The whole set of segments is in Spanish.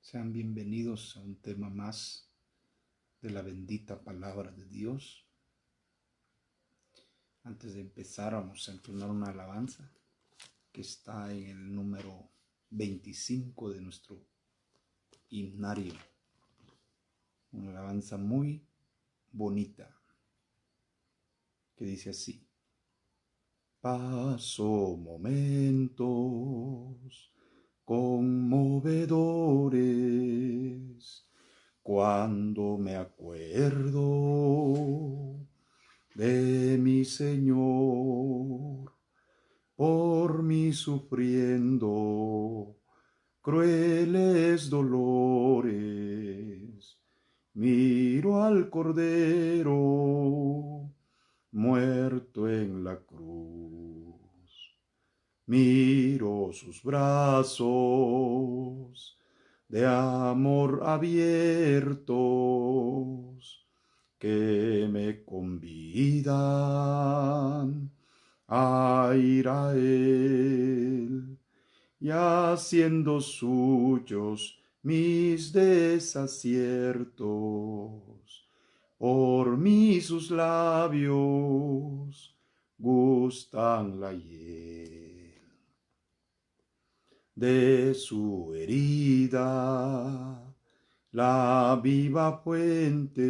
Sean bienvenidos a un tema más de la bendita palabra de Dios. Antes de empezar vamos a entonar una alabanza que está en el número 25 de nuestro himnario. Una alabanza muy bonita que dice así: paso momentos conmovedores cuando me acuerdo de mi Señor, por mí sufriendo crueles dolores. Miro al Cordero muerto en la cruz. Miro sus brazos de amor abiertos que me convidan a ir a Él, y haciendo suyos mis desaciertos, por mí sus labios gustan la hiel. De su herida la viva fuente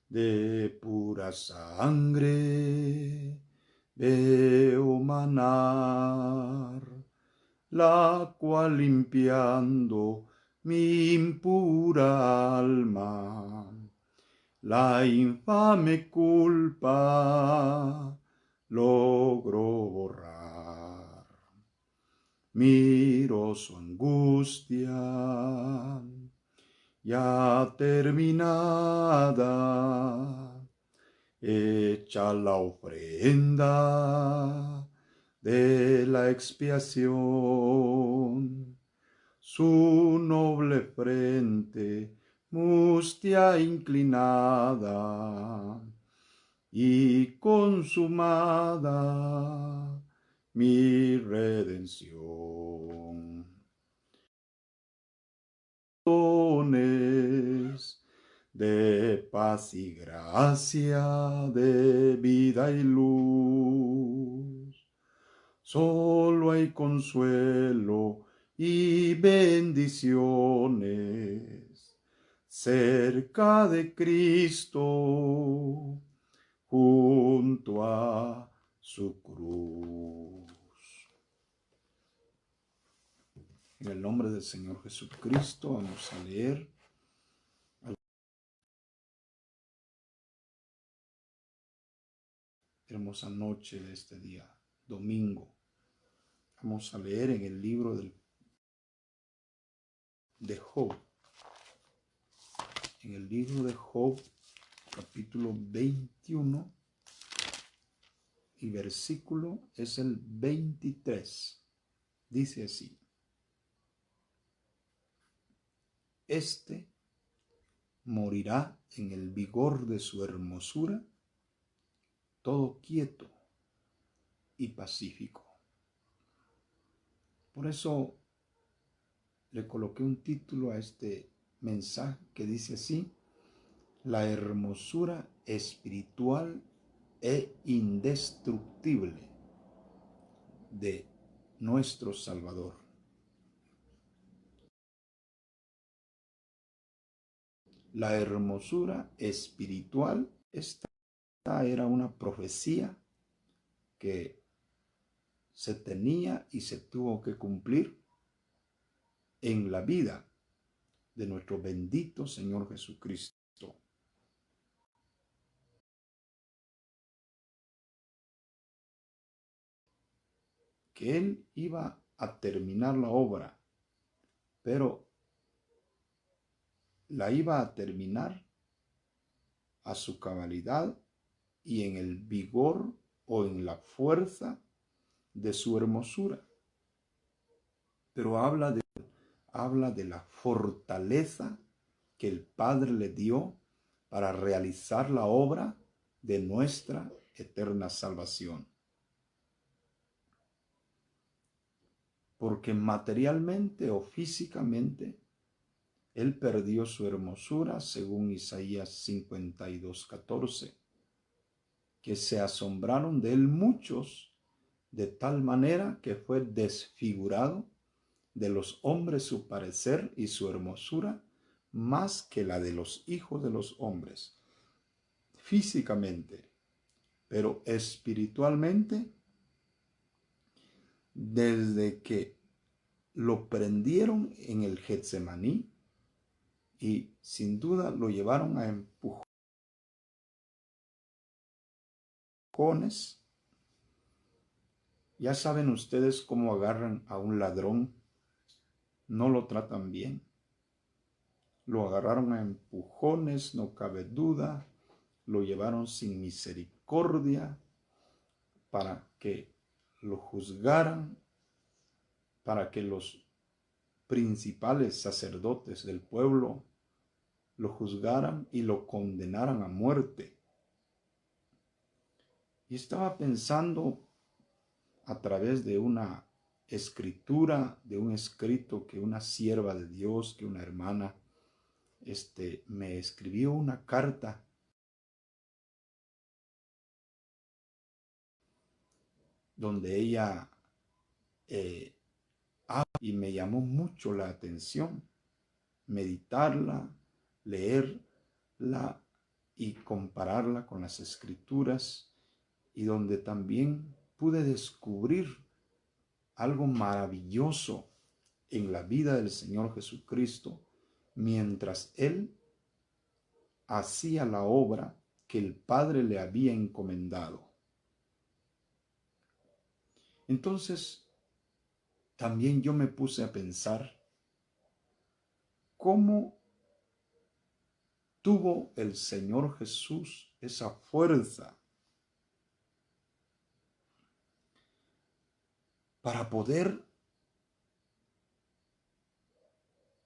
de pura sangre veo manar, la cual limpiando mi impura alma, la infame culpa logró borrar. Miro su angustia ya terminada, hecha la ofrenda de la expiación, su noble frente mustia inclinada y consumada mi redención. De paz y gracia, de vida y luz, solo hay consuelo y bendiciones cerca de Cristo, junto a su cruz. En el nombre del Señor Jesucristo vamos a leer hermosa noche de este día, domingo. Vamos a leer en el libro de Job. En el libro de Job, capítulo 21 y versículo es el 23. Dice así: este morirá en el vigor de su hermosura, todo quieto y pacífico. Por eso le coloqué un título a este mensaje que dice así: la hermosura espiritual e indestructible de nuestro Salvador. La hermosura espiritual, esta era una profecía que se tenía y se tuvo que cumplir en la vida de nuestro bendito Señor Jesucristo, que Él iba a terminar la obra, pero la iba a terminar a su cabalidad y en el vigor o en la fuerza de su hermosura. Pero habla de la fortaleza que el Padre le dio para realizar la obra de nuestra eterna salvación. porque materialmente o físicamente él perdió su hermosura, según Isaías 52:14, que se asombraron de él muchos, de tal manera que fue desfigurado de los hombres su parecer y su hermosura, más que la de los hijos de los hombres, físicamente, pero espiritualmente, desde que lo prendieron en el Getsemaní y sin duda lo llevaron a empujones. Ya saben ustedes cómo agarran a un ladrón, no lo tratan bien. Lo agarraron a empujones, no cabe duda, lo llevaron sin misericordia para que lo juzgaran, para que los principales sacerdotes del pueblo lo juzgaran y lo condenaran a muerte. Y estaba pensando a través de una escritura, de un escrito que una sierva de Dios, que una hermana, me escribió una carta donde ella y me llamó mucho la atención meditarla, leerla y compararla con las escrituras, y donde también pude descubrir algo maravilloso en la vida del Señor Jesucristo mientras Él hacía la obra que el Padre le había encomendado. Entonces, también yo me puse a pensar cómo tuvo el Señor Jesús esa fuerza para poder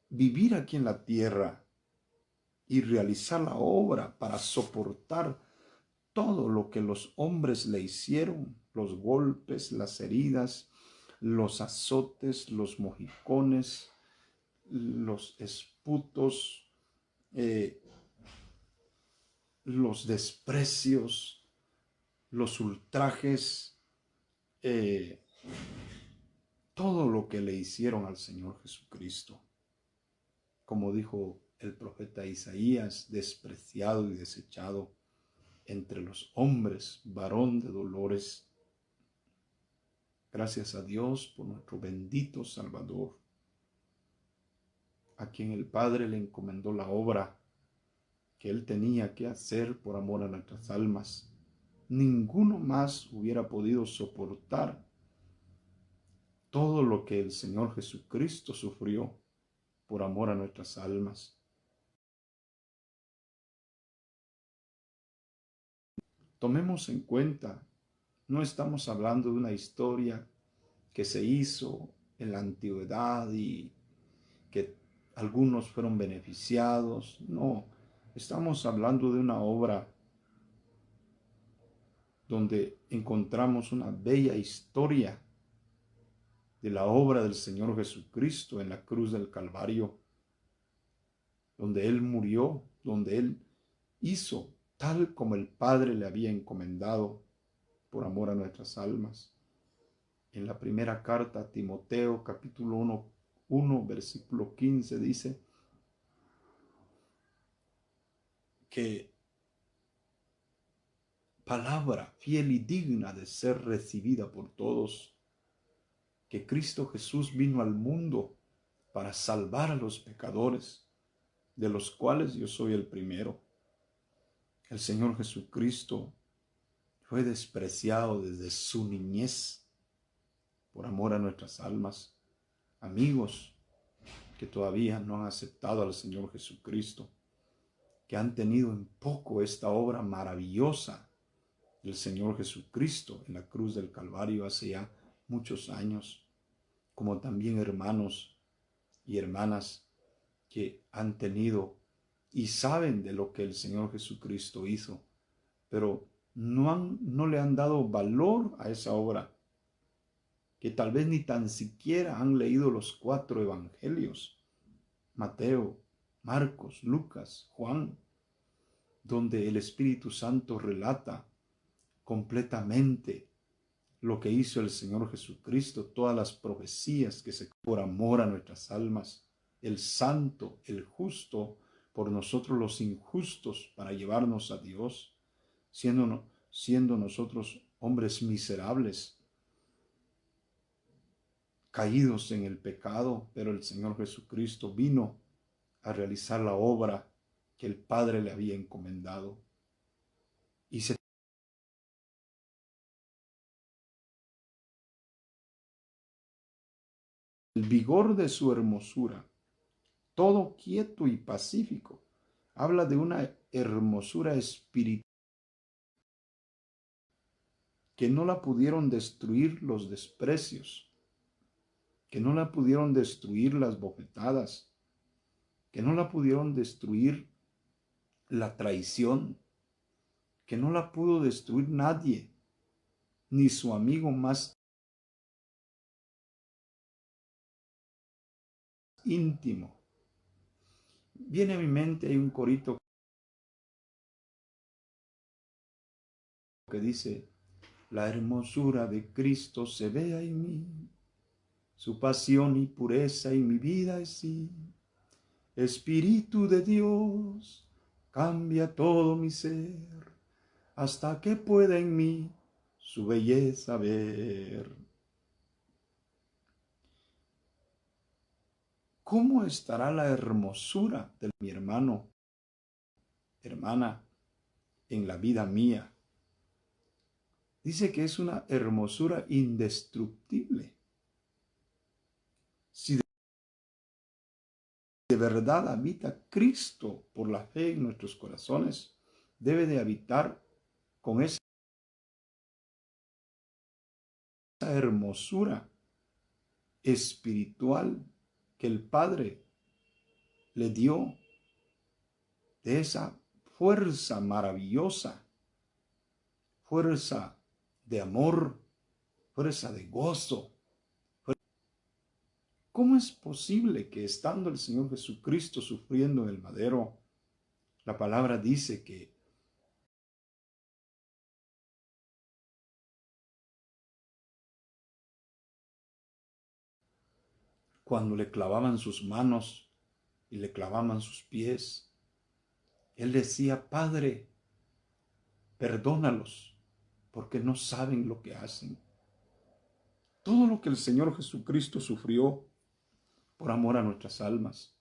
vivir aquí en la tierra y realizar la obra, para soportar todo lo que los hombres le hicieron, los golpes, las heridas, los azotes, los mojicones, los esputos, los desprecios, los ultrajes, todo lo que le hicieron al Señor Jesucristo. Como dijo el profeta Isaías, despreciado y desechado entre los hombres, varón de dolores. Gracias a Dios por nuestro bendito Salvador, a quien el Padre le encomendó la obra que él tenía que hacer por amor a nuestras almas. Ninguno más hubiera podido soportar todo lo que el Señor Jesucristo sufrió por amor a nuestras almas. Tomemos en cuenta, no estamos hablando de una historia que se hizo en la antigüedad y que algunos fueron beneficiados. No, estamos hablando de una obra donde encontramos una bella historia de la obra del Señor Jesucristo en la cruz del Calvario, donde Él murió, donde Él hizo tal como el Padre le había encomendado por amor a nuestras almas. En la primera carta a Timoteo, capítulo 1, versículo 15, dice que palabra fiel y digna de ser recibida por todos, que Cristo Jesús vino al mundo para salvar a los pecadores, de los cuales yo soy el primero. El Señor Jesucristo fue despreciado desde su niñez por amor a nuestras almas. Amigos que todavía no han aceptado al Señor Jesucristo, que han tenido en poco esta obra maravillosa del Señor Jesucristo en la cruz del Calvario hace ya muchos años, como también hermanos y hermanas que han tenido y saben de lo que el Señor Jesucristo hizo, pero no le han dado valor a esa obra que tal vez ni tan siquiera han leído los 4 evangelios, Mateo, Marcos, Lucas, Juan, donde el Espíritu Santo relata completamente lo que hizo el Señor Jesucristo, todas las profecías que se por amor a nuestras almas, el santo, el justo, por nosotros los injustos, para llevarnos a Dios, siendo nosotros hombres miserables, caídos en el pecado, pero el Señor Jesucristo vino a realizar la obra que el Padre le había encomendado. Y el vigor de su hermosura, todo quieto y pacífico, habla de una hermosura espiritual que no la pudieron destruir los desprecios, que no la pudieron destruir las bofetadas, que no la pudieron destruir la traición, que no la pudo destruir nadie, ni su amigo más íntimo. Viene a mi mente, hay un corito que dice: la hermosura de Cristo se vea en mí, su pasión y pureza en mi vida es sí. Espíritu de Dios, cambia todo mi ser, hasta que pueda en mí su belleza ver. ¿Cómo estará la hermosura de mi hermano, hermana, en la vida mía? Dice que es una hermosura indestructible. Si de verdad habita Cristo por la fe en nuestros corazones, debe de habitar con esa hermosura espiritual que el Padre le dio, de esa fuerza maravillosa, fuerza de amor, fuerza de gozo. ¿Cómo es posible que estando el Señor Jesucristo sufriendo en el madero, la palabra dice que cuando le clavaban sus manos y le clavaban sus pies, Él decía: Padre, perdónalos, porque no saben lo que hacen? Todo lo que el Señor Jesucristo sufrió por amor a nuestras almas.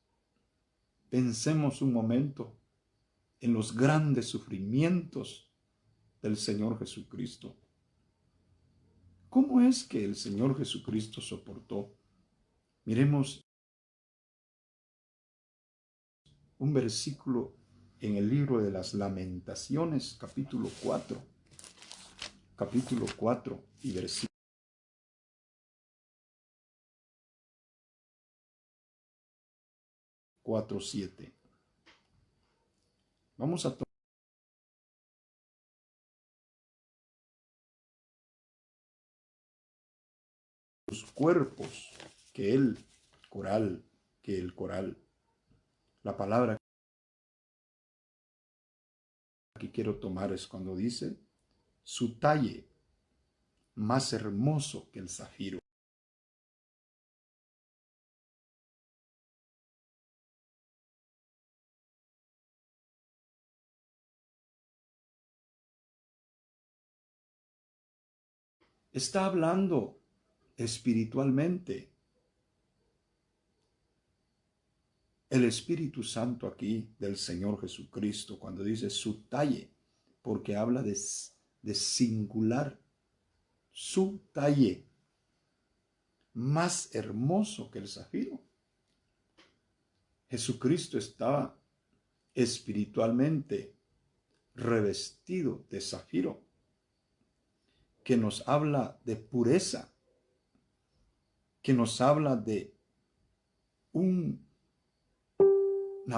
Pensemos un momento en los grandes sufrimientos del Señor Jesucristo. ¿Cómo es que el Señor Jesucristo soportó? Miremos un versículo en el libro de las Lamentaciones, capítulo 4 y versículo 4:7. Vamos a tomar los cuerpos que el coral, la palabra que quiero tomar es cuando dice: su talle más hermoso que el zafiro. Está hablando espiritualmente. El Espíritu Santo aquí del Señor Jesucristo, cuando dice su talle, porque habla de singular, su talle, más hermoso que el zafiro. Jesucristo estaba espiritualmente revestido de zafiro, que nos habla de pureza, que nos habla de una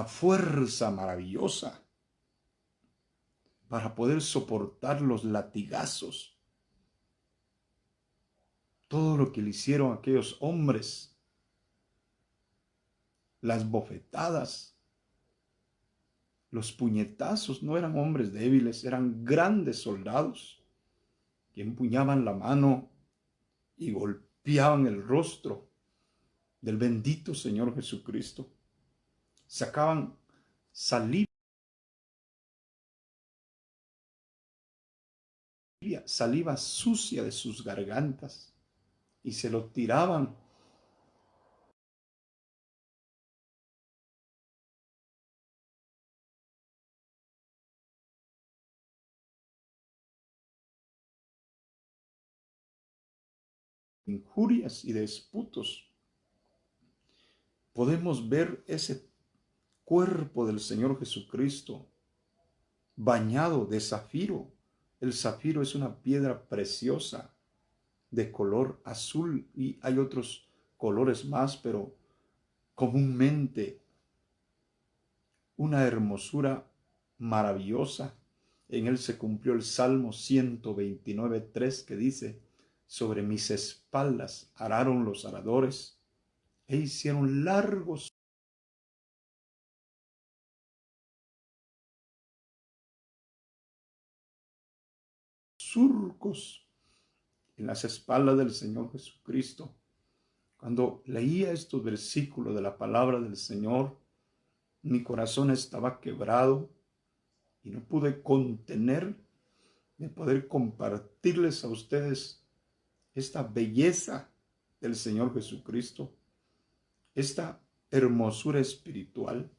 fuerza maravillosa para poder soportar los latigazos, todo lo que le hicieron aquellos hombres, las bofetadas, los puñetazos, no eran hombres débiles, eran grandes soldados que empuñaban la mano y golpeaban el rostro del bendito Señor Jesucristo. Sacaban saliva, saliva sucia de sus gargantas y se lo tiraban injurias y disputos. Podemos ver ese cuerpo del Señor Jesucristo bañado de zafiro. El zafiro es una piedra preciosa de color azul y hay otros colores más, pero comúnmente una hermosura maravillosa. En él se cumplió el Salmo 129:3 que dice: sobre mis espaldas araron los aradores e hicieron largos surcos en las espaldas del Señor Jesucristo. Cuando leía estos versículos de la palabra del Señor, mi corazón estaba quebrado y no pude contener de poder compartirles a ustedes esta belleza del Señor Jesucristo, esta hermosura espiritual.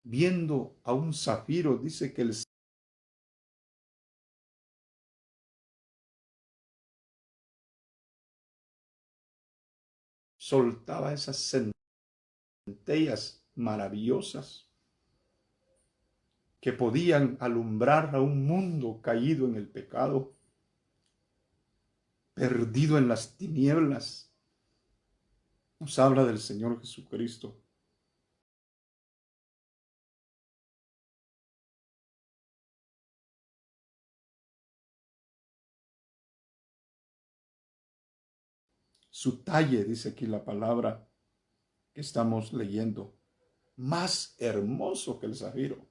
Viendo a un zafiro, dice que el soltaba esas centellas maravillosas que podían alumbrar a un mundo caído en el pecado, perdido en las tinieblas. Nos habla del Señor Jesucristo. Su talle, dice aquí la palabra que estamos leyendo, más hermoso que el zafiro.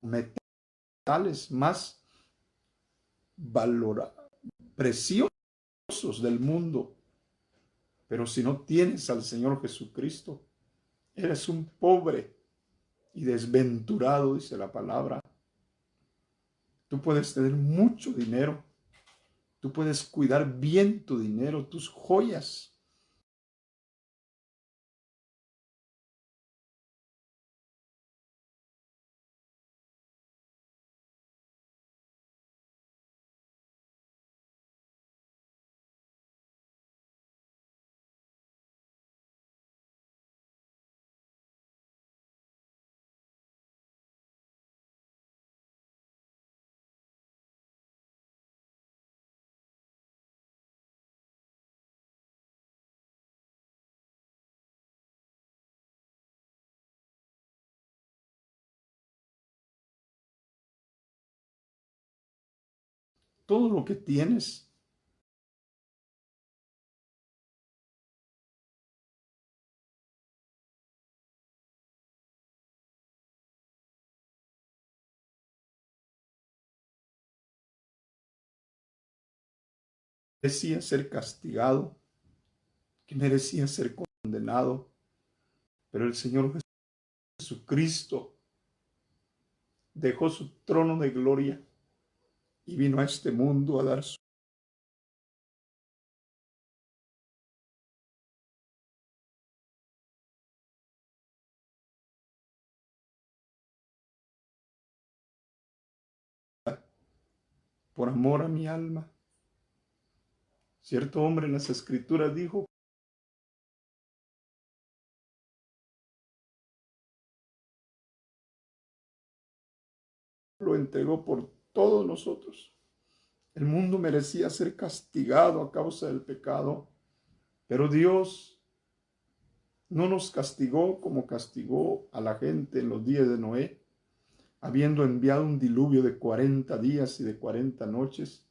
Metales más valorados, preciosos del mundo. Pero si no tienes al Señor Jesucristo, eres un pobre y desventurado, dice la palabra. Tú puedes tener mucho dinero, tú puedes cuidar bien tu dinero, tus joyas, todo lo que tienes. Merecía ser castigado, que merecía ser condenado, pero el Señor Jesucristo dejó su trono de gloria y vino a este mundo a dar su vida por amor a mi alma. Cierto hombre en las Escrituras dijo lo entregó por todos nosotros. El mundo merecía ser castigado a causa del pecado, pero Dios no nos castigó como castigó a la gente en los días de Noé, habiendo enviado un diluvio de 40 días y de 40 noches.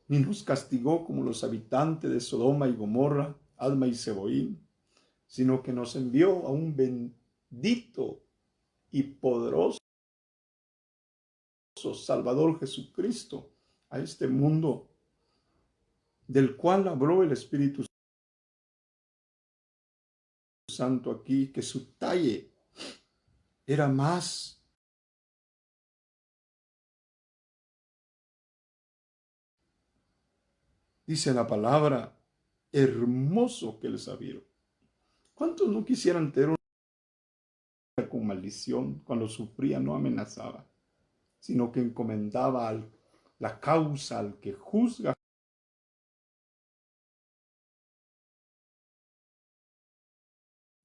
Ni nos castigó como los habitantes de Sodoma y Gomorra, Adma y Zeboín, sino que nos envió a un bendito y poderoso Salvador Jesucristo a este mundo, del cual habló el Espíritu Santo aquí, que su talle era más dice la palabra, hermoso que el zafiro. ¿Cuántos no quisieran tener una con maldición cuando sufría? No amenazaba, sino que encomendaba la causa al que juzga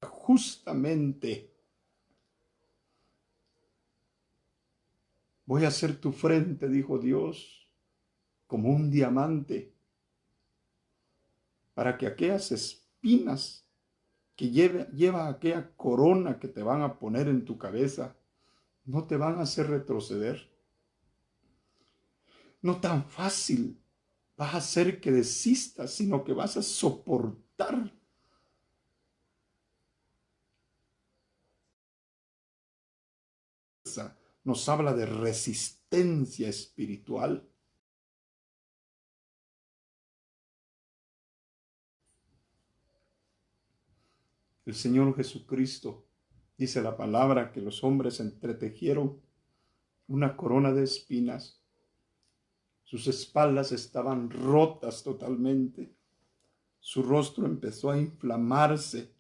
justamente. Voy a hacer tu frente, dijo Dios, como un diamante, para que aquellas espinas que lleva aquella corona que te van a poner en tu cabeza, no te van a hacer retroceder. No tan fácil vas a hacer que desistas, sino que vas a soportar. Nos habla de resistencia espiritual. El Señor Jesucristo, dice la palabra, que los hombres entretejieron una corona de espinas. Sus espaldas estaban rotas totalmente. Su rostro empezó a inflamarse.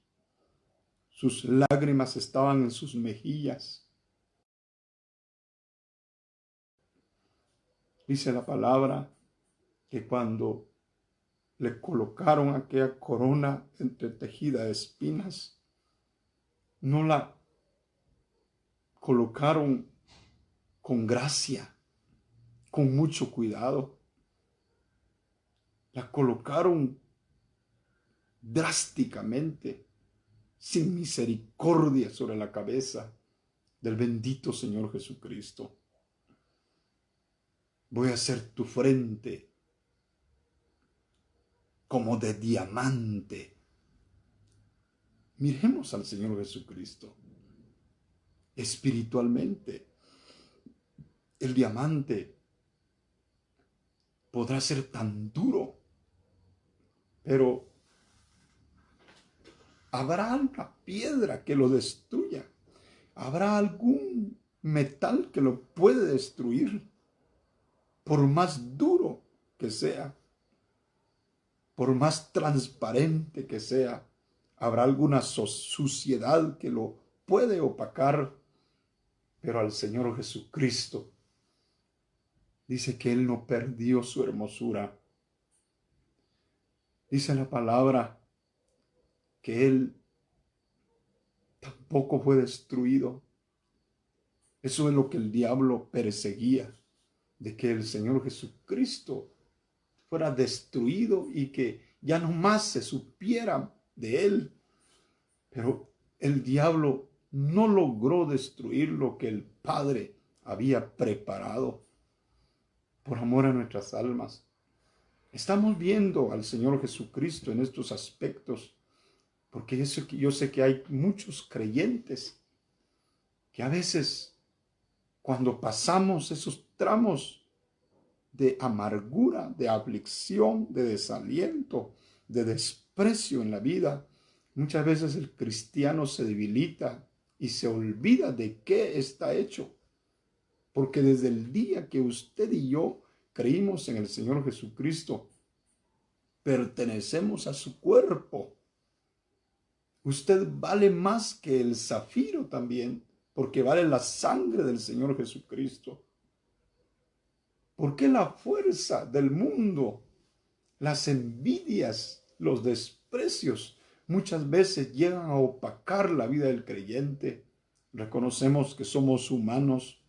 Sus lágrimas estaban en sus mejillas. Dice la palabra que cuando le colocaron aquella corona entretejida de espinas, no la colocaron con gracia, con mucho cuidado. La colocaron drásticamente, sin misericordia, sobre la cabeza del bendito Señor Jesucristo. Voy a hacer tu frente como de diamante. Miremos al Señor Jesucristo. Espiritualmente, el diamante podrá ser tan duro, pero habrá una piedra que lo destruya. Habrá algún metal que lo puede destruir, por más duro que sea, por más transparente que sea. Habrá alguna suciedad que lo puede opacar, pero al Señor Jesucristo dice que Él no perdió su hermosura. Dice la palabra que Él tampoco fue destruido. Eso es lo que el diablo perseguía, de que el Señor Jesucristo fuera destruido y que ya no más se supiera de Él. Pero el diablo no logró destruir lo que el Padre había preparado por amor a nuestras almas. Estamos viendo al Señor Jesucristo en estos aspectos, porque yo sé que hay muchos creyentes que a veces, cuando pasamos esos tramos de amargura, de aflicción, de desaliento, de desprecio en la vida, muchas veces el cristiano se debilita y se olvida de qué está hecho. Porque desde el día que usted y yo creímos en el Señor Jesucristo, pertenecemos a su cuerpo. Usted vale más que el zafiro también, porque vale la sangre del Señor Jesucristo. ¿Por qué la fuerza del mundo, las envidias, los desprecios muchas veces llegan a opacar la vida del creyente. Reconocemos que somos humanos,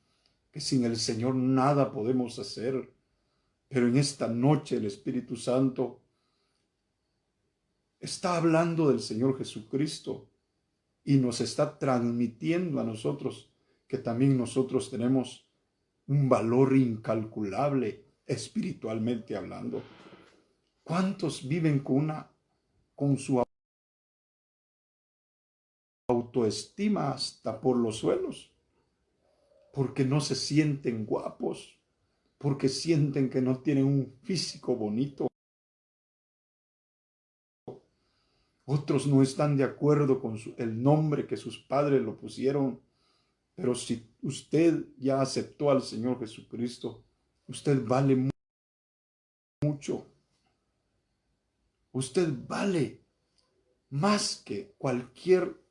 que sin el Señor nada podemos hacer. Pero en esta noche el Espíritu Santo está hablando del Señor Jesucristo y nos está transmitiendo a nosotros que también nosotros tenemos un valor incalculable espiritualmente hablando. ¿Cuántos viven con su autoestima hasta por los suelos? Porque no se sienten guapos, porque sienten que no tienen un físico bonito. Otros no están de acuerdo con el nombre que sus padres lo pusieron. Pero si usted ya aceptó al Señor Jesucristo, usted vale mucho. Usted vale más que cualquier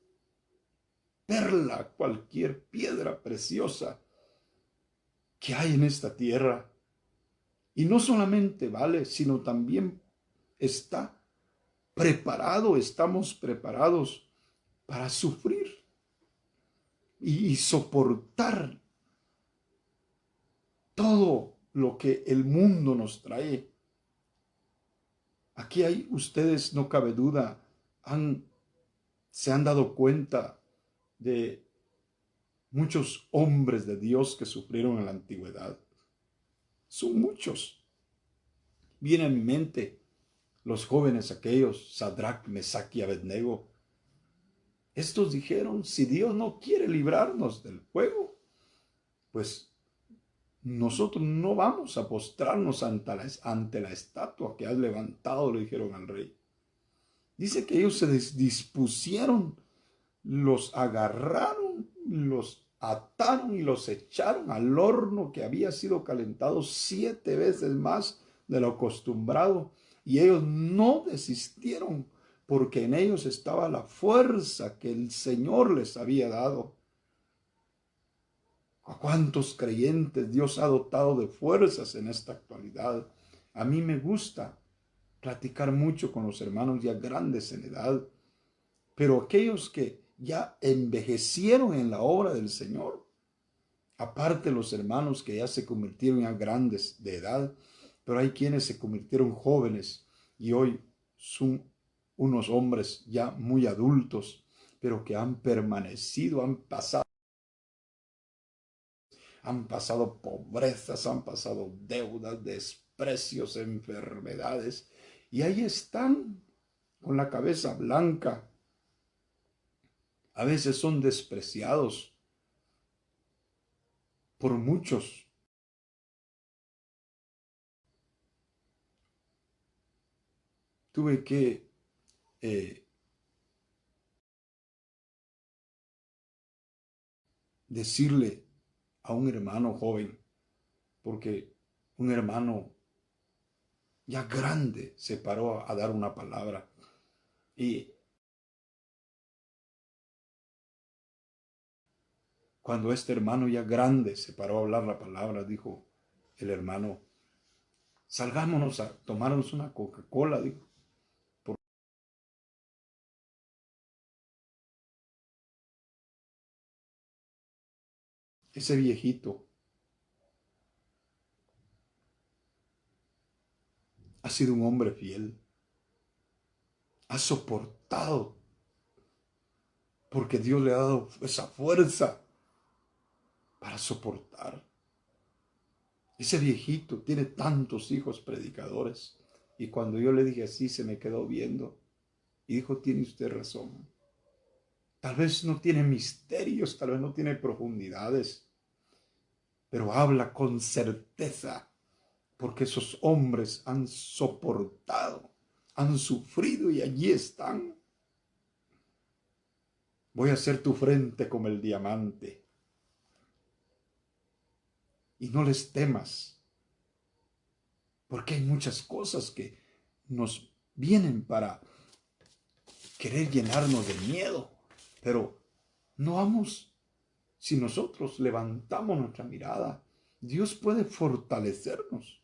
perla, cualquier piedra preciosa que hay en esta tierra. Y no solamente vale, sino también está preparado, estamos preparados para sufrir y soportar todo lo que el mundo nos trae. Aquí hay, ustedes, no cabe duda, se han dado cuenta de muchos hombres de Dios que sufrieron en la antigüedad. Son muchos. Viene a mi mente los jóvenes aquellos, Sadrach, Mesach y Abednego. Estos dijeron, si Dios no quiere librarnos del fuego, pues nosotros no vamos a postrarnos ante la estatua que has levantado, le dijeron al rey. Dice que ellos se dispusieron, los agarraron, los ataron y los echaron al horno que había sido calentado 7 veces más de lo acostumbrado. Y ellos no desistieron porque en ellos estaba la fuerza que el Señor les había dado. ¿A cuántos creyentes Dios ha dotado de fuerzas en esta actualidad? A mí me gusta platicar mucho con los hermanos ya grandes en edad, pero aquellos que ya envejecieron en la obra del Señor, aparte los hermanos que ya se convirtieron ya grandes de edad, pero hay quienes se convirtieron jóvenes y hoy son unos hombres ya muy adultos, pero que han permanecido, han pasado pobrezas, han pasado deudas, desprecios, enfermedades, y ahí están con la cabeza blanca. A veces son despreciados por muchos. Tuve que decirle a un hermano joven, porque un hermano ya grande se paró a dar una palabra y cuando este hermano ya grande se paró a hablar la palabra, dijo el hermano, salgámonos a tomarnos una Coca-Cola, dijo. Ese viejito ha sido un hombre fiel, ha soportado, porque Dios le ha dado esa fuerza para soportar. Ese viejito tiene tantos hijos predicadores. Y cuando yo le dije así, se me quedó viendo y dijo, tiene usted razón. Tal vez no tiene misterios, tal vez no tiene profundidades, pero habla con certeza, porque esos hombres han soportado, han sufrido y allí están. Voy a hacer tu frente como el diamante. Y no les temas, porque hay muchas cosas que nos vienen para querer llenarnos de miedo, pero no vamos. Si nosotros levantamos nuestra mirada, Dios puede fortalecernos,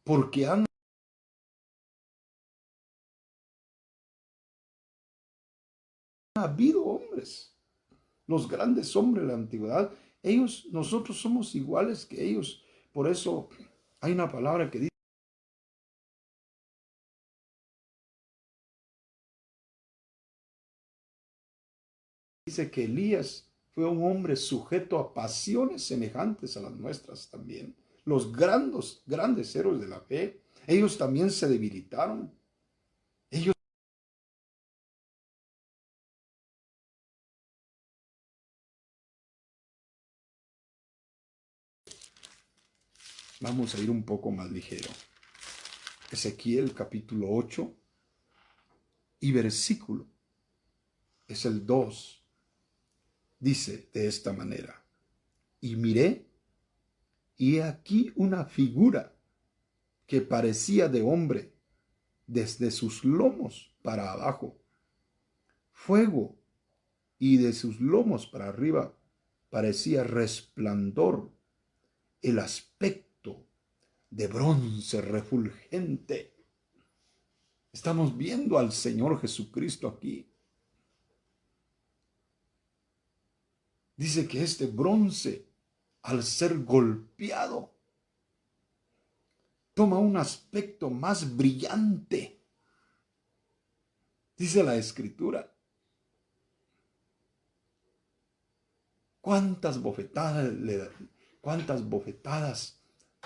porque han Ha habido hombres, los grandes hombres de la antigüedad, nosotros somos iguales que ellos. Por eso hay una palabra que dice que Elías fue un hombre sujeto a pasiones semejantes a las nuestras también. Los grandes héroes de la fe, ellos también se debilitaron. Ellos Vamos a ir un poco más ligero. Ezequiel capítulo 8 y versículo es el 2. Dice de esta manera: y miré, y he aquí una figura que parecía de hombre desde sus lomos para abajo, fuego, y de sus lomos para arriba parecía resplandor, el aspecto de bronce refulgente. Estamos viendo al Señor Jesucristo aquí. Dice que este bronce, al ser golpeado, toma un aspecto más brillante. Dice la Escritura. ¿Cuántas bofetadas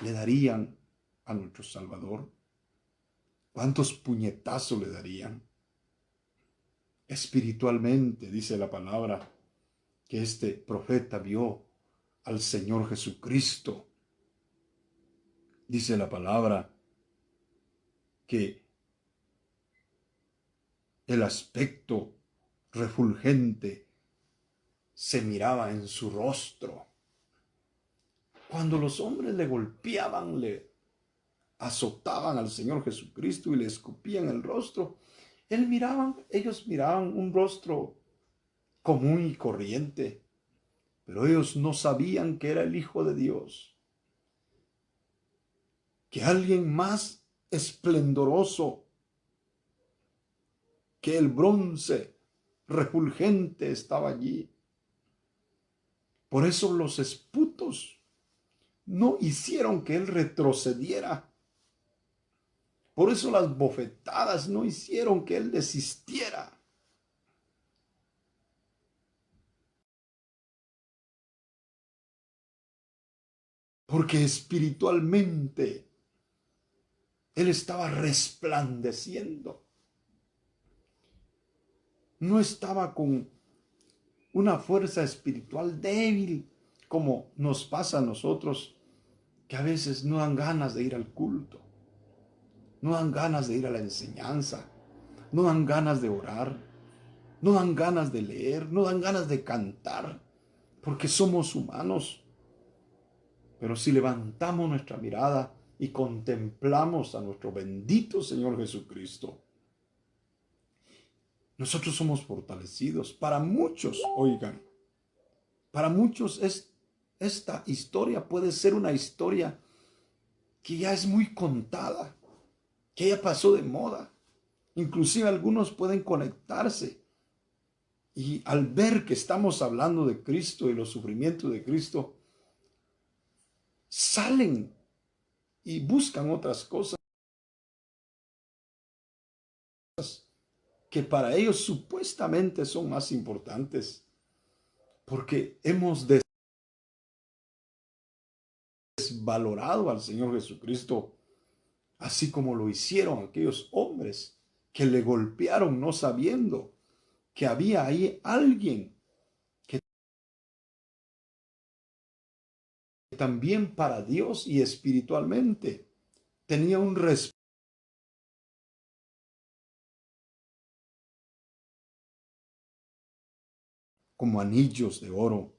le darían a nuestro Salvador? ¿Cuántos puñetazos le darían? Espiritualmente, dice la palabra, que este profeta vio al Señor Jesucristo. Dice la palabra que el aspecto refulgente se miraba en su rostro. Cuando los hombres le golpeaban, le azotaban al Señor Jesucristo y le escupían el rostro, ellos miraban un rostro común y corriente, pero ellos no sabían que era el Hijo de Dios, que alguien más esplendoroso que el bronce refulgente estaba allí. Por eso los esputos no hicieron que él retrocediera. Por eso las bofetadas no hicieron que él desistiera. Porque espiritualmente él estaba resplandeciendo. No estaba con una fuerza espiritual débil, como nos pasa a nosotros, que a veces no dan ganas de ir al culto, no dan ganas de ir a la enseñanza, no dan ganas de orar, no dan ganas de leer, no dan ganas de cantar, porque somos humanos. Pero si levantamos nuestra mirada y contemplamos a nuestro bendito Señor Jesucristo, nosotros somos fortalecidos. Para muchos, oigan, para muchos esta historia puede ser una historia que ya es muy contada, que ya pasó de moda. Inclusive algunos pueden conectarse y al ver que estamos hablando de Cristo y los sufrimientos de Cristo, salen y buscan otras cosas que para ellos supuestamente son más importantes, porque hemos desvalorado al Señor Jesucristo, así como lo hicieron aquellos hombres que le golpearon no sabiendo que había ahí alguien que también para Dios y espiritualmente tenía un respeto como anillos de oro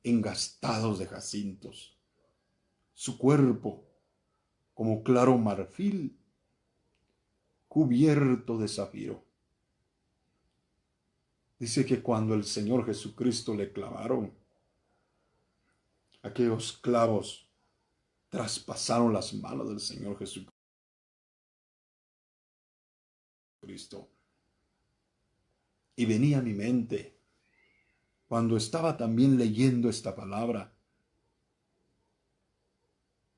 engastados de jacintos, su cuerpo como claro marfil cubierto de zafiro. Dice que cuando el Señor Jesucristo le clavaron, aquellos clavos traspasaron las manos del Señor Jesucristo. Y venía a mi mente, cuando estaba también leyendo esta palabra,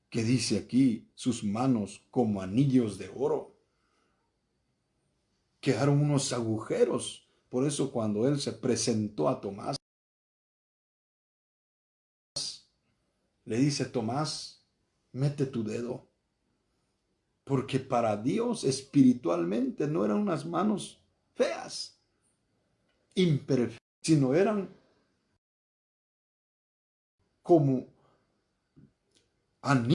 que dice aquí, sus manos como anillos de oro. Quedaron unos agujeros. Por eso cuando él se presentó a Tomás, le dice: Tomás, mete tu dedo. Porque para Dios espiritualmente no eran unas manos feas, imperfectas, sino eran como anillos.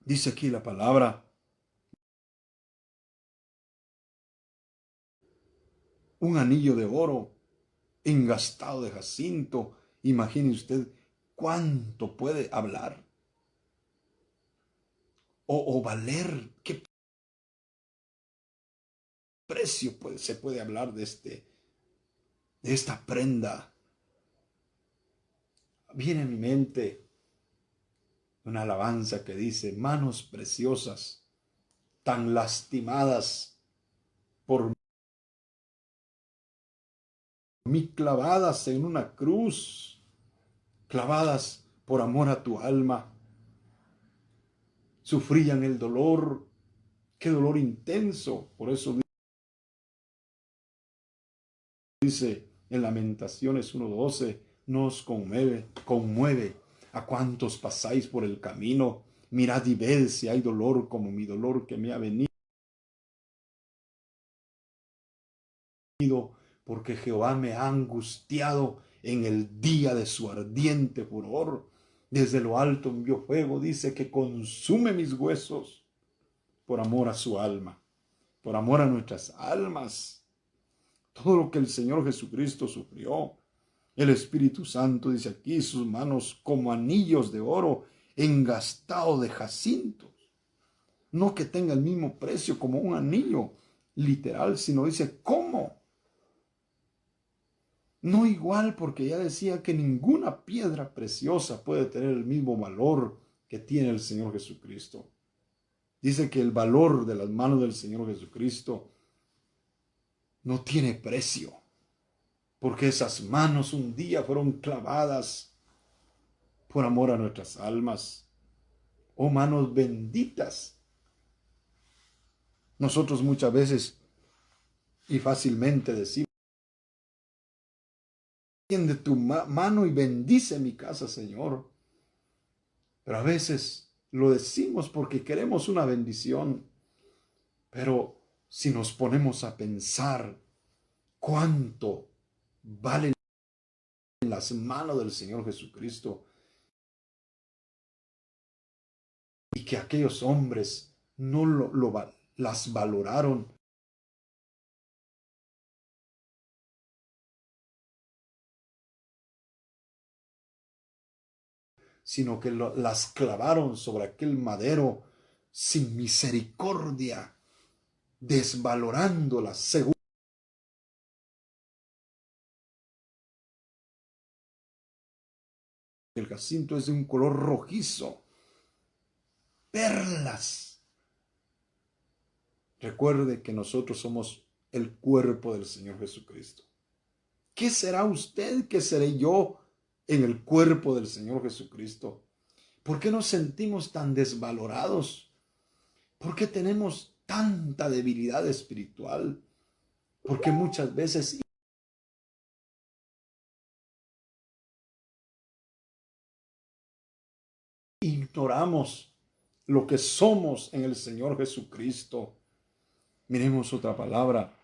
Dice aquí la palabra, un anillo de oro engastado de jacinto. Imagine usted cuánto puede hablar o valer, qué precio se puede hablar de esta prenda. Viene a mi mente una alabanza que dice: manos preciosas, tan lastimadas por mí, clavadas en una cruz, clavadas por amor a tu alma, sufrían el dolor, qué dolor intenso. Por eso dice en Lamentaciones 1:12, nos conmueve a cuantos pasáis por el camino, mirad y ved si hay dolor como mi dolor que me ha venido, porque Jehová me ha angustiado en el día de su ardiente furor. Desde lo alto envió fuego, dice, que consume mis huesos, por amor a su alma, por amor a nuestras almas. Todo lo que el Señor Jesucristo sufrió. El Espíritu Santo dice aquí, sus manos como anillos de oro engastado de jacintos. No que tenga el mismo precio como un anillo literal, sino dice, ¿cómo? No igual, porque ya decía que ninguna piedra preciosa puede tener el mismo valor que tiene el Señor Jesucristo. Dice que el valor de las manos del Señor Jesucristo no tiene precio, porque esas manos un día fueron clavadas por amor a nuestras almas. Oh, manos benditas. Nosotros muchas veces y fácilmente decimos: tiende tu mano y bendice mi casa, Señor. Pero a veces lo decimos porque queremos una bendición. Pero si nos ponemos a pensar cuánto valen las manos del Señor Jesucristo, y que aquellos hombres no las valoraron, sino que las clavaron sobre aquel madero sin misericordia, desvalorándolas según el jacinto es de un color rojizo, perlas. Recuerde que nosotros somos el cuerpo del Señor Jesucristo. ¿Qué será usted? ¿Qué seré yo en el cuerpo del Señor Jesucristo? ¿Por qué nos sentimos tan desvalorados? ¿Por qué tenemos tanta debilidad espiritual? Porque muchas veces ignoramos lo que somos en el Señor Jesucristo. Miremos otra palabra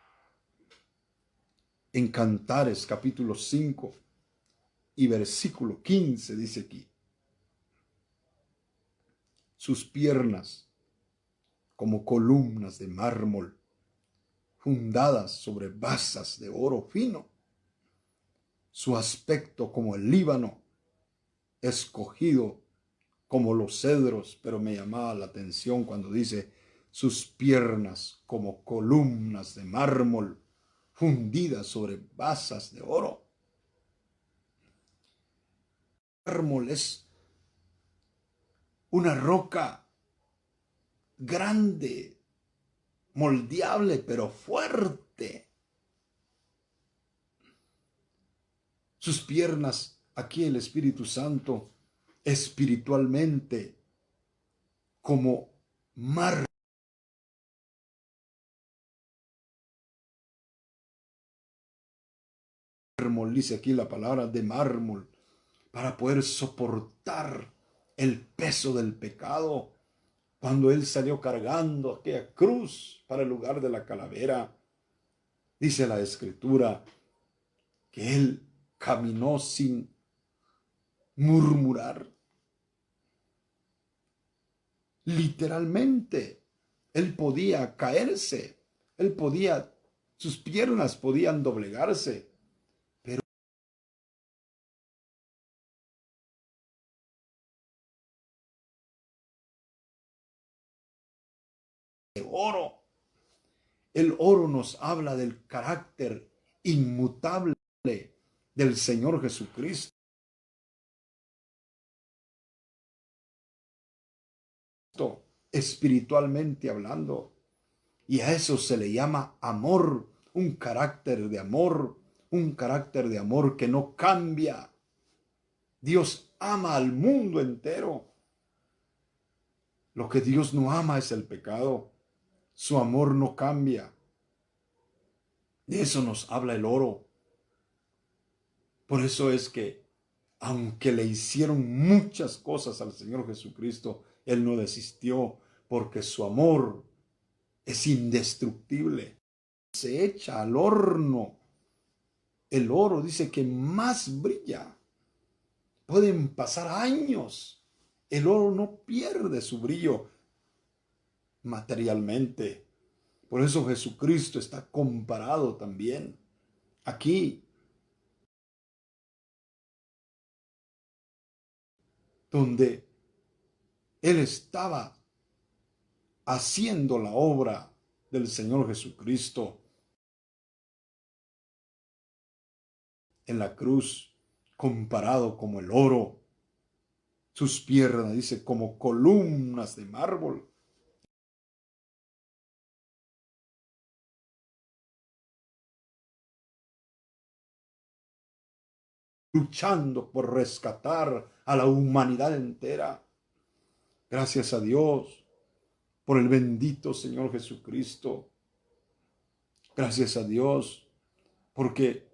en Cantares capítulo 5 y versículo 15, dice aquí: sus piernas como columnas de mármol, fundadas sobre basas de oro fino, su aspecto como el Líbano, escogido como los cedros. Pero me llamaba la atención cuando dice sus piernas como columnas de mármol, fundidas sobre basas de oro. Mármol es una roca grande, moldeable, pero fuerte. Sus piernas, aquí el Espíritu Santo, espiritualmente, como mármol, dice aquí la palabra de mármol, para poder soportar el peso del pecado. Cuando Él salió cargando aquella cruz para el lugar de la calavera, dice la Escritura que Él caminó sin murmurar. Literalmente, Él podía caerse, sus piernas podían doblegarse, pero el oro nos habla del carácter inmutable del Señor Jesucristo, espiritualmente hablando. Y a eso se le llama amor, un carácter de amor que no cambia. Dios ama al mundo entero. Lo que Dios no ama es el pecado. Su amor no cambia. De eso nos habla el oro. Por eso es que, aunque le hicieron muchas cosas al Señor Jesucristo, Él no desistió, porque su amor es indestructible. Se echa al horno. El oro dice que más brilla. Pueden pasar años. El oro no pierde su brillo materialmente. Por eso Jesucristo está comparado también aquí, donde Él estaba haciendo la obra del Señor Jesucristo en la cruz, comparado como el oro. Sus piernas, dice, como columnas de mármol. Luchando por rescatar a la humanidad entera. Gracias a Dios por el bendito Señor Jesucristo. Gracias a Dios porque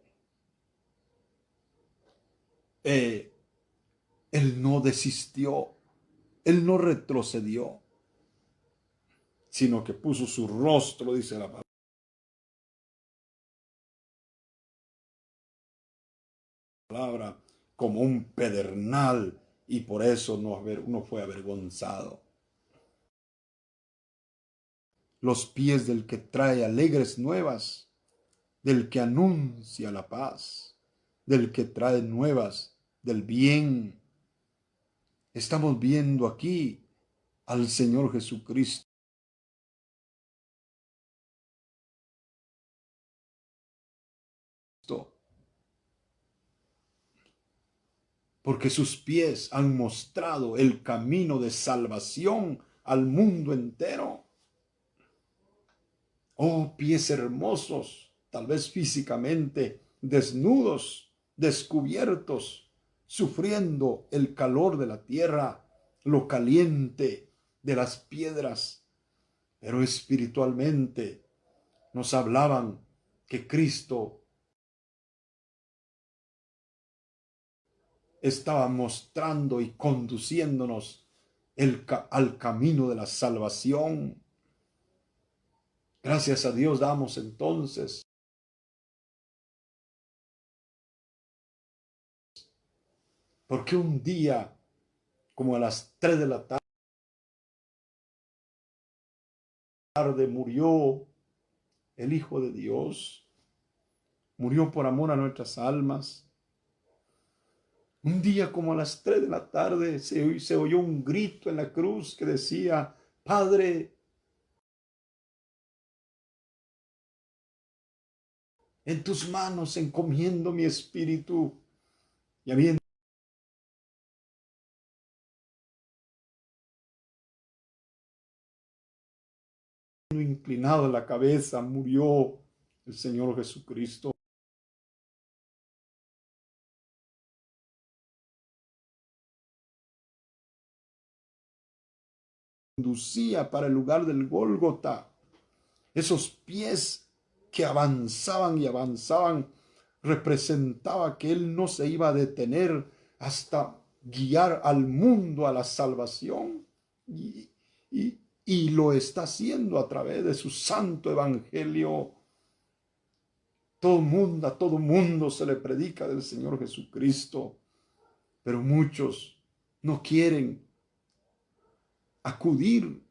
Él no desistió, Él no retrocedió, sino que puso su rostro, dice la palabra, como un pedernal, y por eso no fue avergonzado. Los pies del que trae alegres nuevas, del que anuncia la paz, del que trae nuevas del bien. Estamos viendo aquí al Señor Jesucristo, porque sus pies han mostrado el camino de salvación al mundo entero. Oh, pies hermosos, tal vez físicamente desnudos, descubiertos, sufriendo el calor de la tierra, lo caliente de las piedras, pero espiritualmente nos hablaban que Cristo estaba mostrando y conduciéndonos al camino de la salvación. Gracias a Dios damos entonces, porque un día, como a las 3 de la tarde, murió el Hijo de Dios, murió por amor a nuestras almas. Un día como a las 3 de la tarde se oyó un grito en la cruz que decía: Padre, en tus manos encomiendo mi espíritu. Y habiendo inclinado la cabeza, murió el Señor Jesucristo. Conducía para el lugar del Gólgota. Esos pies que avanzaban y avanzaban representaba que Él no se iba a detener hasta guiar al mundo a la salvación. Y lo está haciendo a través de su santo evangelio. A todo mundo se le predica del Señor Jesucristo, pero muchos no quieren acudir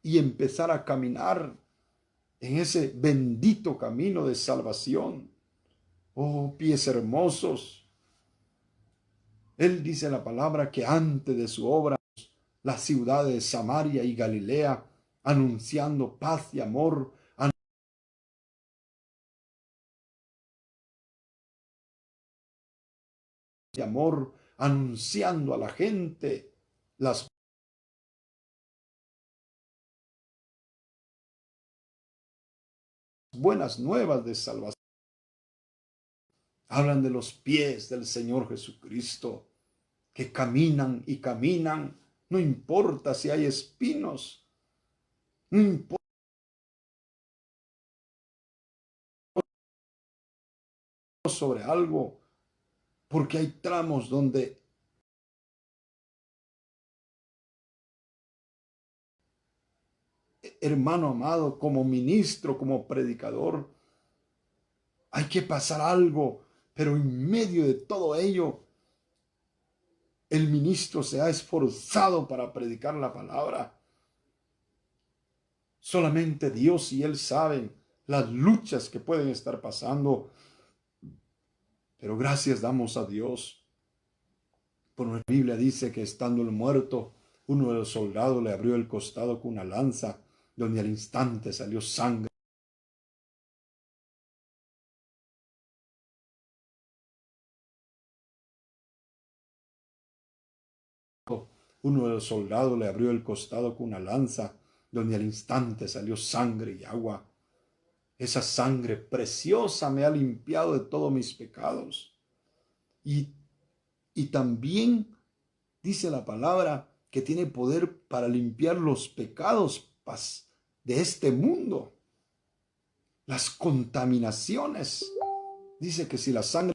y empezar a caminar en ese bendito camino de salvación. Oh, pies hermosos. Él dice en la palabra que antes de su obra, las ciudades de Samaria y Galilea, anunciando paz y amor, anunciando a la gente las buenas nuevas de salvación. Hablan de los pies del Señor Jesucristo, que caminan y caminan, no importa si hay espinos, no importa sobre algo, porque hay tramos donde hermano amado, como ministro, como predicador, hay que pasar algo, pero en medio de todo ello, el ministro se ha esforzado para predicar la palabra. Solamente Dios y Él saben las luchas que pueden estar pasando, pero gracias damos a Dios. Por la Biblia dice que estando el muerto, uno de los soldados le abrió el costado con una lanza, donde al instante salió sangre. Uno de los soldados le abrió el costado con una lanza, donde al instante salió sangre y agua. Esa sangre preciosa me ha limpiado de todos mis pecados. Y también dice la palabra que tiene poder para limpiar los pecados de este mundo. Las contaminaciones. Dice que si la sangre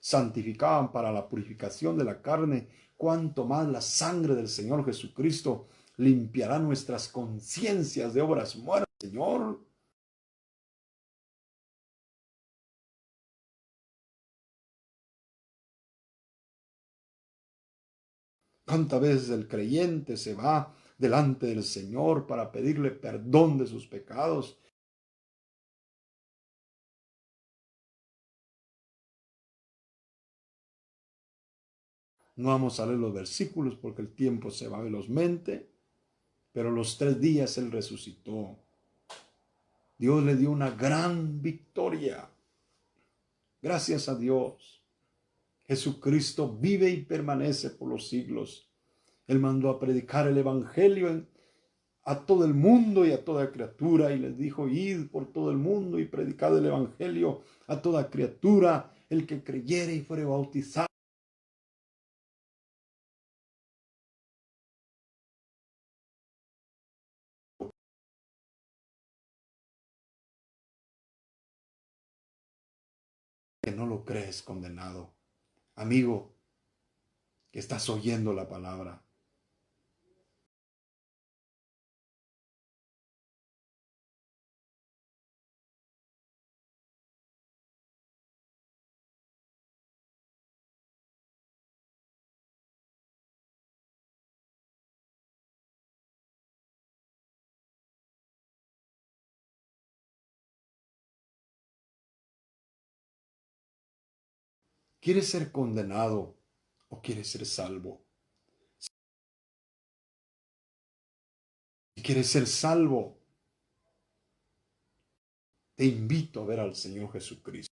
santificaban para la purificación de la carne, cuánto más la sangre del Señor Jesucristo limpiará nuestras conciencias de obras muertas, Señor. ¿Cuántas veces el creyente se va delante del Señor para pedirle perdón de sus pecados? No vamos a leer los versículos porque el tiempo se va velozmente, pero los 3 días Él resucitó. Dios le dio una gran victoria. Gracias a Dios. Jesucristo vive y permanece por los siglos. Él mandó a predicar el evangelio a todo el mundo y a toda criatura, y les dijo: id por todo el mundo y predicad el evangelio a toda criatura. El que creyere y fuere bautizado. Que no lo crees, condenado. Amigo, que estás oyendo la palabra. ¿Quieres ser condenado o quieres ser salvo? Si quieres ser salvo, te invito a ver al Señor Jesucristo.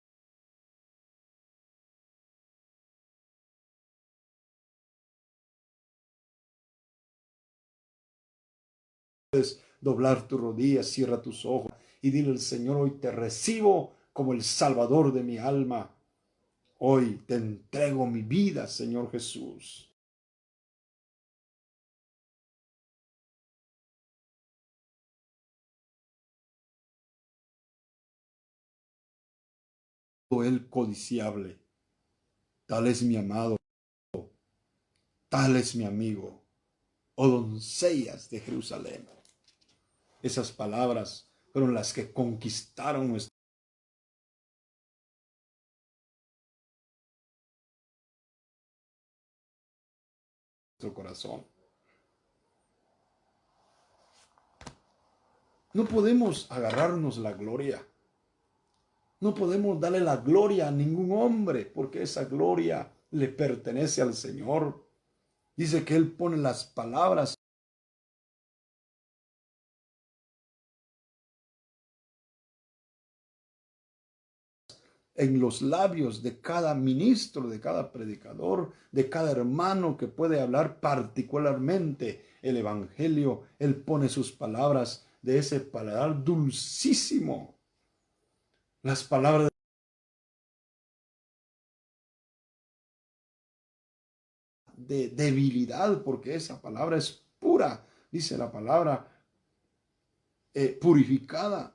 doblar tus rodillas, cierra tus ojos y dile al Señor: hoy te recibo como el Salvador de mi alma. Hoy te entrego mi vida, Señor Jesús. El codiciable, tal es mi amado, tal es mi amigo, oh doncellas de Jerusalén. Esas palabras fueron las que conquistaron nuestro corazón. No podemos agarrarnos la gloria. No podemos darle la gloria a ningún hombre, porque esa gloria le pertenece al Señor. Dice que Él pone las palabras en los labios de cada ministro, de cada predicador, de cada hermano que puede hablar particularmente el Evangelio. Él pone sus palabras de ese paladar dulcísimo. Las palabras de debilidad, porque esa palabra es pura, dice la palabra, purificada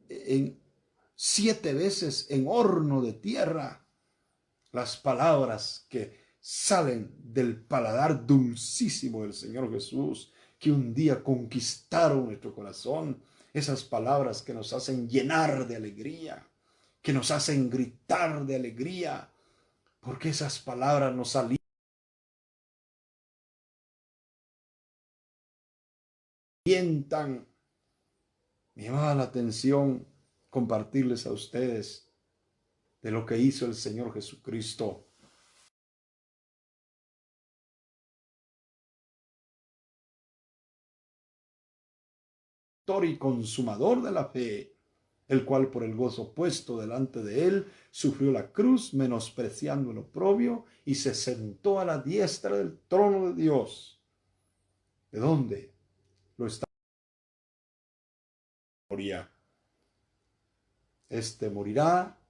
en 7 veces en horno de tierra. Las palabras que salen del paladar dulcísimo del Señor Jesús, que un día conquistaron nuestro corazón, esas palabras que nos hacen llenar de alegría, que nos hacen gritar de alegría, porque esas palabras nos alientan. Me llama la atención compartirles a ustedes de lo que hizo el Señor Jesucristo. Autor y consumador de la fe, el cual por el gozo puesto delante de él sufrió la cruz, menospreciando el oprobio, y se sentó a la diestra del trono de Dios. ¿De dónde lo está? Este morirá,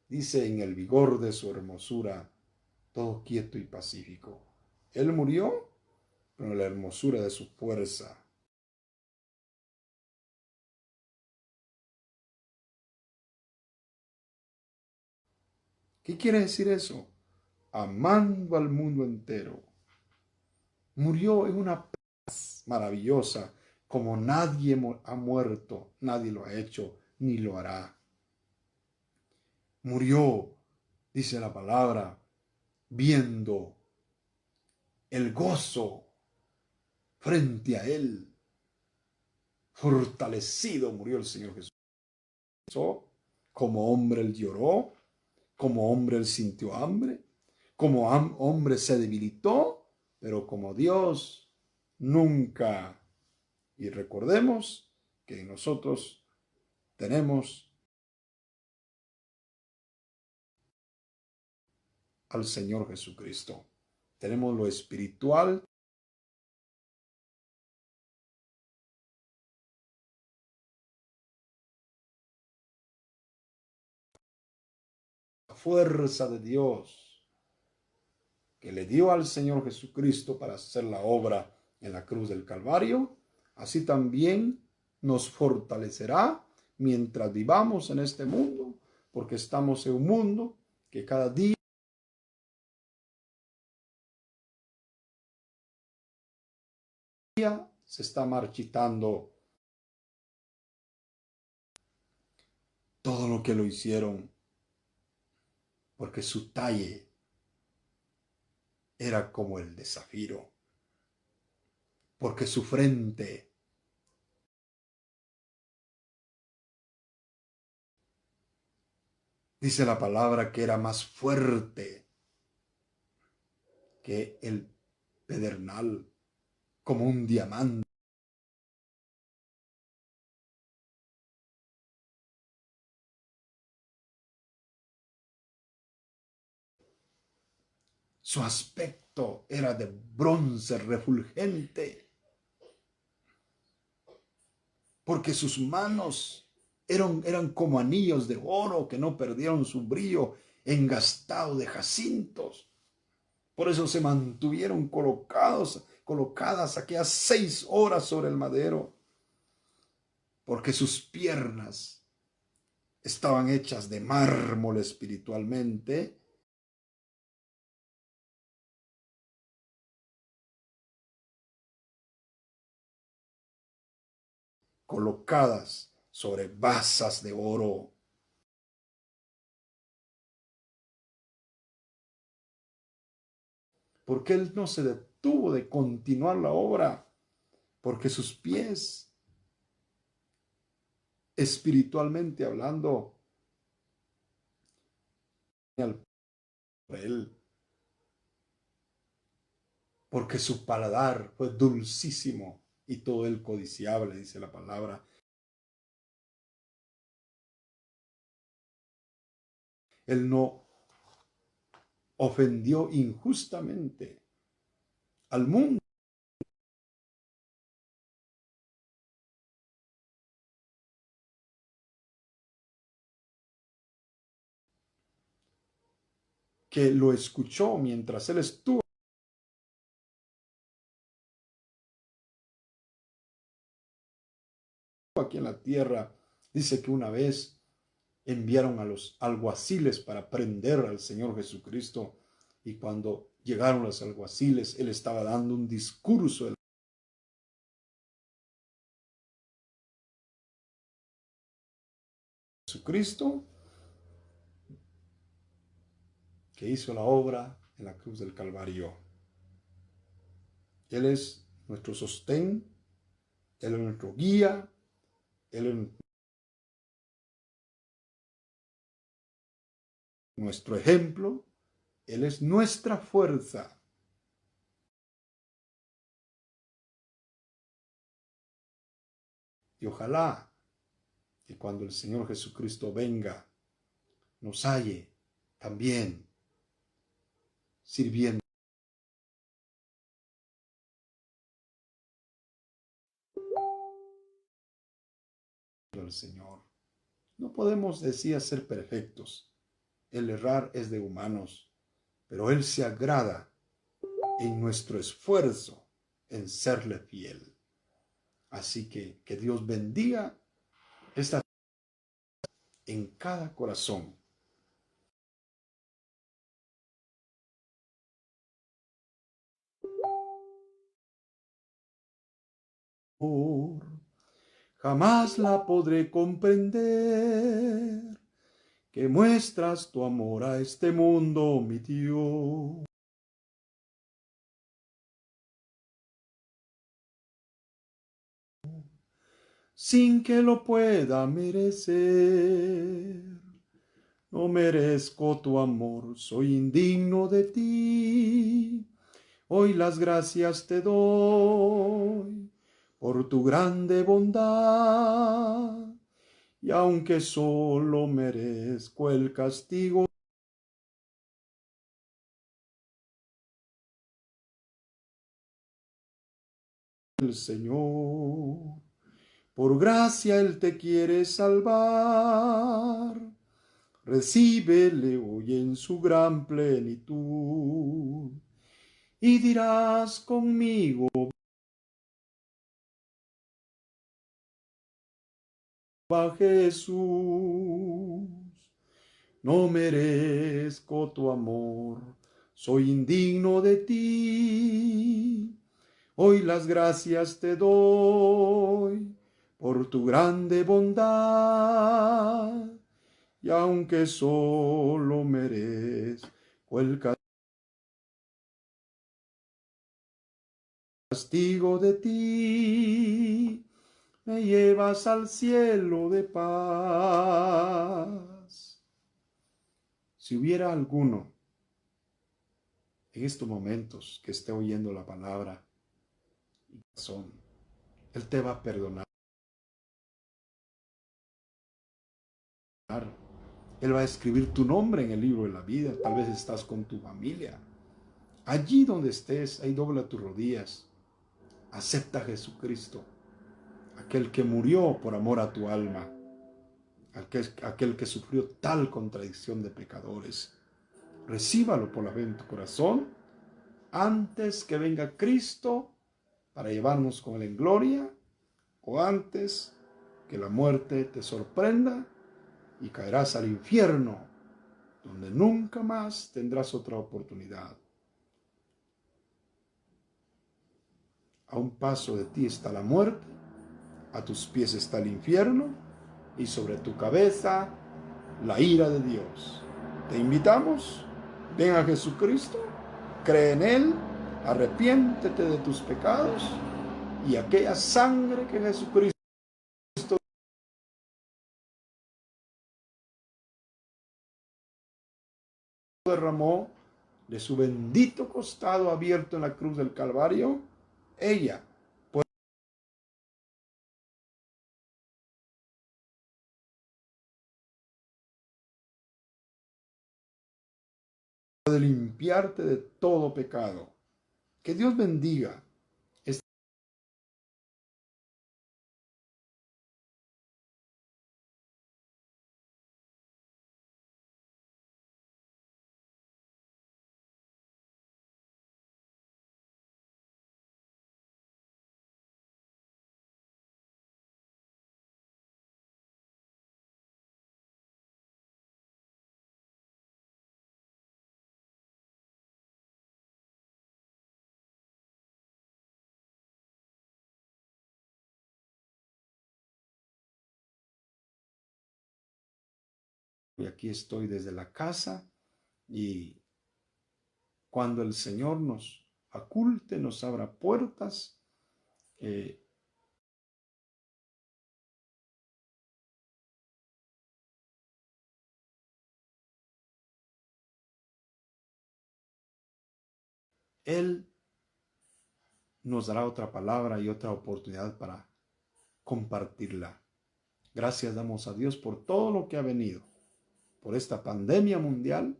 dice, en el vigor de su hermosura, todo quieto y pacífico. Él murió, pero en la hermosura de su fuerza. ¿Qué quiere decir eso? Amando al mundo entero. Murió en una paz maravillosa, como nadie ha muerto, nadie lo ha hecho, ni lo hará. Murió, dice la palabra, viendo el gozo frente a él. Fortalecido murió el Señor Jesús. Como hombre él lloró, como hombre él sintió hambre, como hombre se debilitó, pero como Dios nunca. Y recordemos que nosotros tenemos al Señor Jesucristo. Tenemos lo espiritual, la fuerza de Dios que le dio al Señor Jesucristo para hacer la obra en la cruz del Calvario. Así también nos fortalecerá mientras vivamos en este mundo, porque estamos en un mundo que cada día se está marchitando. Todo lo que lo hicieron, porque su talle era como el de zafiro, porque su frente dice la palabra que era más fuerte que el pedernal, como un diamante. Su aspecto era de bronce refulgente. porque sus manos eran como anillos de oro que no perdieron su brillo, engastado de jacintos. Por eso se mantuvieron colocadas aquellas 6 horas sobre el madero, porque sus piernas estaban hechas de mármol espiritualmente, colocadas sobre basas de oro. Porque él no se detuvo de continuar la obra, porque sus pies, espiritualmente hablando, por él, porque su paladar fue dulcísimo y todo él codiciable, dice la palabra. Él no ofendió injustamente al mundo, que lo escuchó mientras él estuvo aquí en la tierra. Dice que una vez enviaron a los alguaciles para prender al Señor Jesucristo, y cuando llegaron los alguaciles, él estaba dando un discurso de Jesucristo, que hizo la obra en la cruz del Calvario. Él es nuestro sostén, él es nuestro guía, él es nuestro ejemplo, él es nuestra fuerza. Y ojalá que cuando el Señor Jesucristo venga, nos halle también sirviendo al Señor. No podemos decir ser perfectos. El errar es de humanos, pero Él se agrada en nuestro esfuerzo en serle fiel. Así que Dios bendiga esta en cada corazón. Jamás la podré comprender, que muestras tu amor a este mundo, mi Dios. Sin que lo pueda merecer. No merezco tu amor, soy indigno de ti. Hoy las gracias te doy por tu grande bondad. Y aunque solo merezco el castigo del Señor, por gracia Él te quiere salvar. Recíbele hoy en su gran plenitud. Y dirás conmigo, va Jesús, no merezco tu amor, soy indigno de ti. Hoy las gracias te doy por tu grande bondad. Y aunque solo merezco el castigo de ti, me llevas al cielo de paz. Si hubiera alguno en estos momentos que esté oyendo la palabra, Él te va a perdonar. Él va a escribir tu nombre en el libro de la vida. Tal vez estás con tu familia. Allí donde estés, ahí dobla tus rodillas. Acepta a Jesucristo. aquel que murió por amor a tu alma, aquel que sufrió tal contradicción de pecadores. Recíbalo por la fe en tu corazón antes que venga Cristo para llevarnos con él en gloria, o antes que la muerte te sorprenda y caerás al infierno, donde nunca más tendrás otra oportunidad. A un paso de ti está la muerte, a tus pies está el infierno y sobre tu cabeza la ira de Dios. Te invitamos, ven a Jesucristo, cree en Él, arrepiéntete de tus pecados y aquella sangre que Jesucristo derramó de su bendito costado abierto en la cruz del Calvario, ella puede limpiarte de todo pecado. Que Dios bendiga y aquí estoy desde la casa, y cuando el Señor nos faculte, nos abra puertas, eh, Él nos dará otra palabra y otra oportunidad para compartirla. Gracias damos a Dios por todo lo que ha venido, por esta pandemia mundial.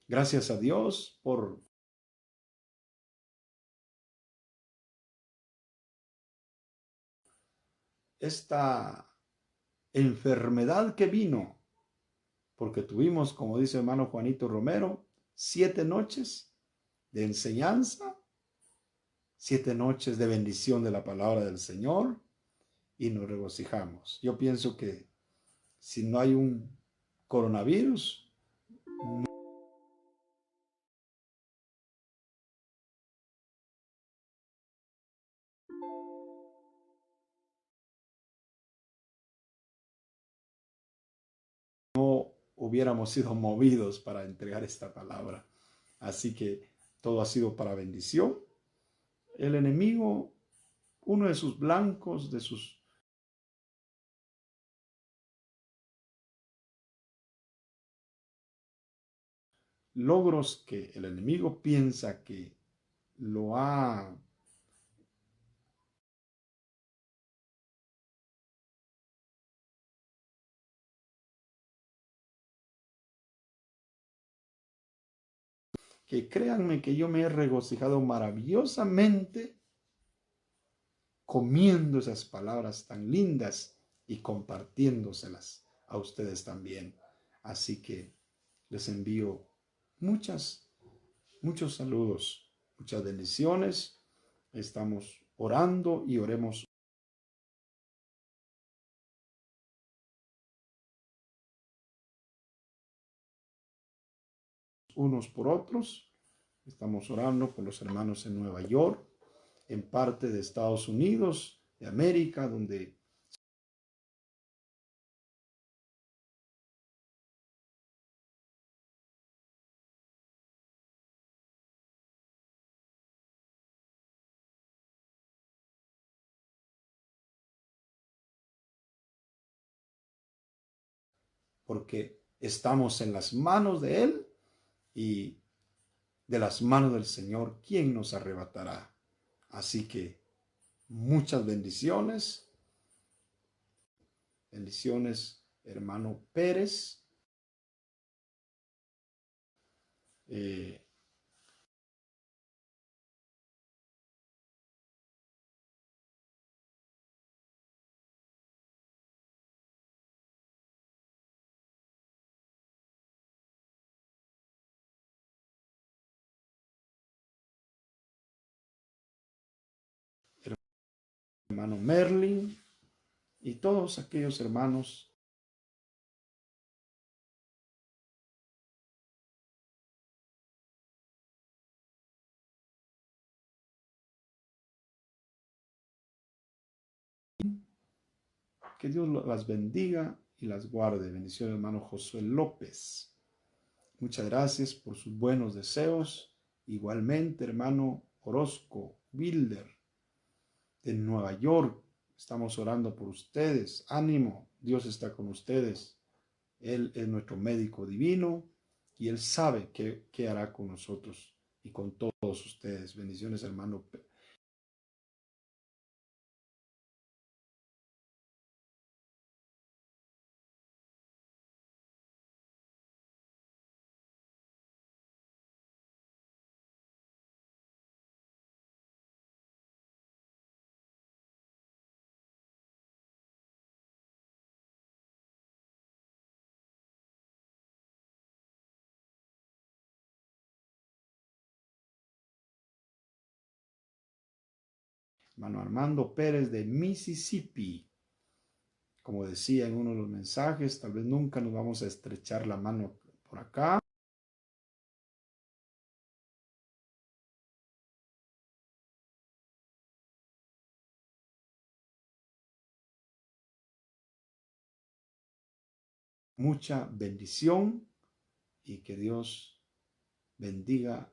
Gracias a Dios por esta enfermedad que vino, porque tuvimos, como dice hermano Juanito Romero, 7 noches de enseñanza, 7 noches de bendición de la palabra del Señor, y nos regocijamos. Yo pienso que si no hay un coronavirus, no hubiéramos sido movidos para entregar esta palabra. Así que todo ha sido para bendición. El enemigo, uno de sus blancos, de sus logros que el enemigo piensa que lo ha que créanme que yo me he regocijado maravillosamente comiendo esas palabras tan lindas y compartiéndoselas a ustedes también. Así que les envío muchos saludos, muchas bendiciones. Estamos orando y oremos unos por otros. Estamos orando por los hermanos en Nueva York, en parte de Estados Unidos, de América, donde porque estamos en las manos de Él, y de las manos del Señor, ¿quién nos arrebatará? Así que muchas bendiciones. Bendiciones, hermano Pérez. Eh, hermano Merlin y todos aquellos hermanos que Dios las bendiga y las guarde. Bendición, hermano Josué López. Muchas gracias por sus buenos deseos. Igualmente, hermano Orozco Wilder de Nueva York. Estamos orando por ustedes. Ánimo, Dios está con ustedes. Él es nuestro médico divino y Él sabe qué hará con nosotros y con todos ustedes. Bendiciones, hermano hermano Armando Pérez de Mississippi. Como decía en uno de los mensajes, tal vez nunca nos vamos a estrechar la mano por acá. Mucha bendición y que Dios bendiga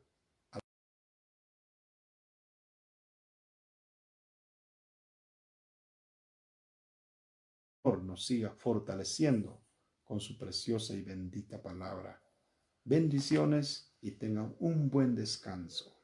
nos siga fortaleciendo con su preciosa y bendita palabra. Bendiciones y tengan un buen descanso.